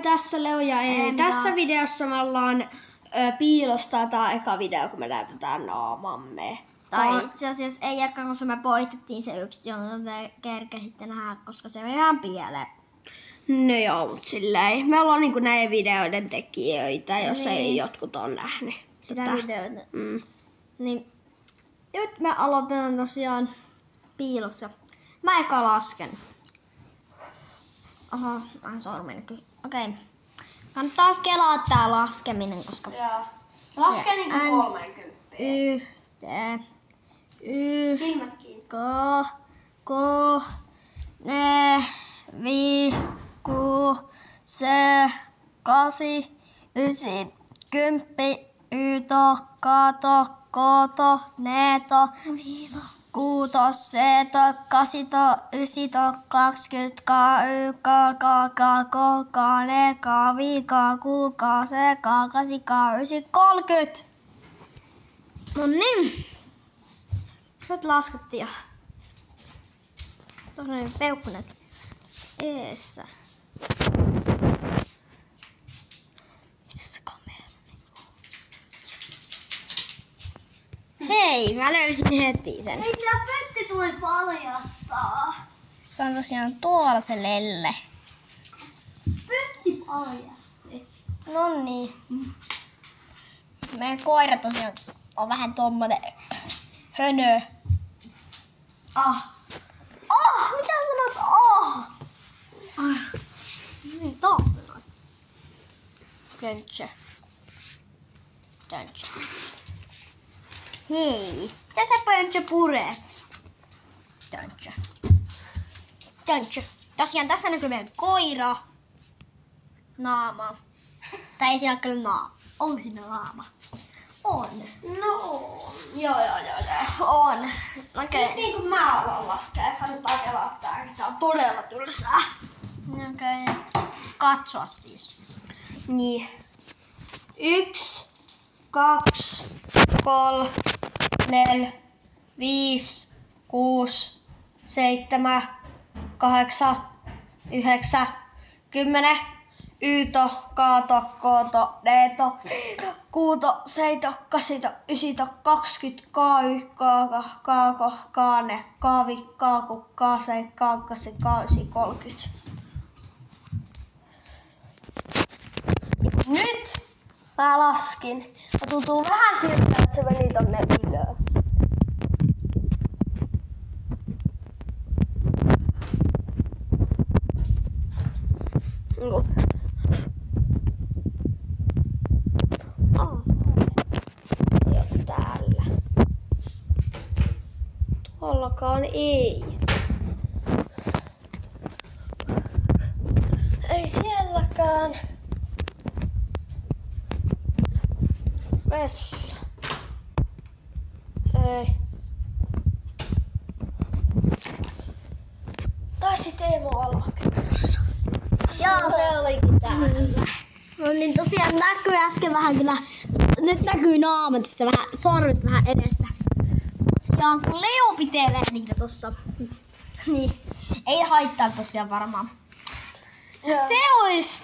Moi, tässä Leo ja Eemi. Tässä videossa me ollaan piilosta. Tää on eka video, kun me näytetään naamamme. Tai itse asiassa ei ehkä, koska me poistettiin se yksi, jonka te kerkesitte nähdä, koska se meni ihan pieleen. No joo, mut silleen. Me ollaan niinku näiden videoiden tekijöitä, jos ei jotkut on nähnyt. Sitä videoita. Niin, nyt me aloitetaan tosiaan piilossa. Mä eka lasken. Oho, vähän sormi näkyy. Okei. Kannattaa kelaa tää laskeminen, koska... Joo. Laske niinku 30. Silmät kiinni. Ko, ne, vi, ku, se, 8, 9, 10, yto, kato, koto, neto, kuuto, seto, kasito, ysito, 20, ne, vi, ku, se, 8, 9, 30. No niin. Nyt laskettiin jo. Tuossa on peukkunet eessä. Missä se kamera? Hei, mä löysin heti sen. Ei tää Petti tuli paljastaa. Se on tosiaan tuolla se lelle. Petti paljasti. Noniin. Meidän koira tosiaan on vähän tommonen hönö. Mitä sanot? Niin taas sanoit. Köntsö. Hei. Mitä sä Pöntsö puret? Köntsö. Tosiaan tässä näkyy meidän koira. Naama. Tai ei siellä kyllä naama. Onko siinä naama? On. No, joo. On. Okei. Nyt niin kuin mä alan laskea, kannattaa kelaa tää. Tää on todella tylsää. Okei. Katsoa siis. Niin. 1, 2, 3, 4, 5, 6, 7, 8, 9, 10. Yto, kaato, kooto, neeto, kuuto, seito, kasito, ysito, 20, kaako, kaane, kaavi, kaaku, kaase, kaakasi, kaasi, 30. Nyt mä laskin. Ja tuntuu vähän siltä, että se meni tonne ylös. Tuollakaan ei. Ei sielläkään. Vessa. Ei. Taisi Teemu alakerrassa. Joo, se olikin täällä. No niin, tosiaan näkyy äsken vähän kyllä. Nyt näkyy naama tässä vähän, sormet vähän edessä. Tosiaan kun Leo pitelee niitä tossa. Niin, ei haittaa tosiaan varmaan. Ja se ois